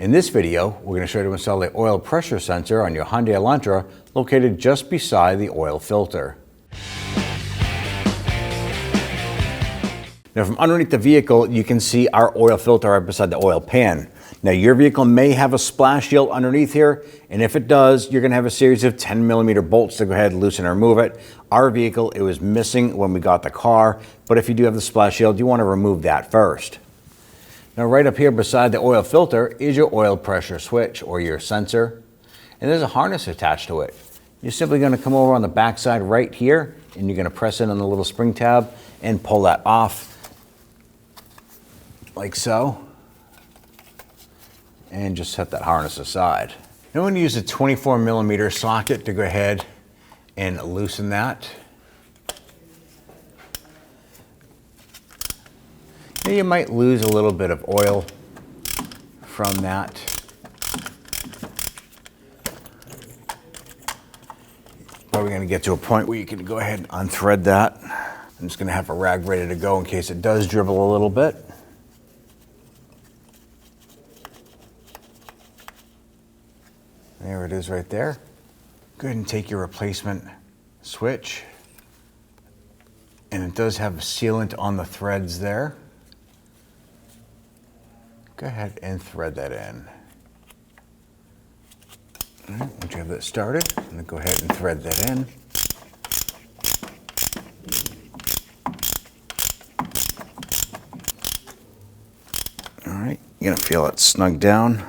In this video, we're going to show you how to install the oil pressure sensor on your Hyundai Elantra located just beside the oil filter. Now from underneath the vehicle, you can see our oil filter right beside the oil pan. Now your vehicle may have a splash shield underneath here, and if it does, you're going to have a series of 10mm bolts to go ahead and loosen or remove it. Our vehicle, it was missing when we got the car, but if you do have the splash shield, you want to remove that first. Now right up here beside the oil filter is your oil pressure switch or your sensor, and there's a harness attached to it. You're simply going to come over on the back side right here, and you're going to press in on the little spring tab and pull that off like so, and just set that harness aside. Now I'm going to use a 24mm socket to go ahead and loosen that. Now you might lose a little bit of oil from that. But we're going to get to a point where you can go ahead and unthread that. I'm just going to have a rag ready to go in case it does dribble a little bit. There it is right there. Go ahead and take your replacement switch. And it does have a sealant on the threads there. Go ahead and thread that in. All right, once you have that started, I'm going to go ahead and thread that in. All right, you're going to feel it snug down.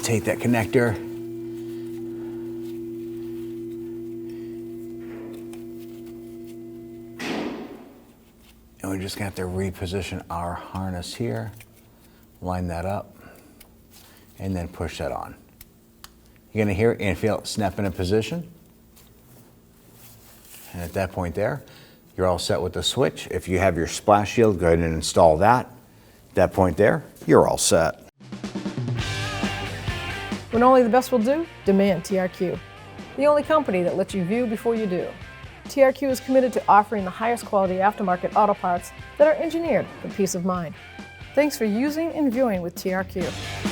Take that connector, and we're just going to have to reposition our harness here, line that up, and then push that on. You're going to hear it and feel it snap into position. And at that point there, you're all set with the switch. If you have your splash shield, go ahead and install that. At that point there, you're all set. When only the best will do, demand TRQ. The only company that lets you view before you do. TRQ is committed to offering the highest quality aftermarket auto parts that are engineered for peace of mind. Thanks for using and viewing with TRQ.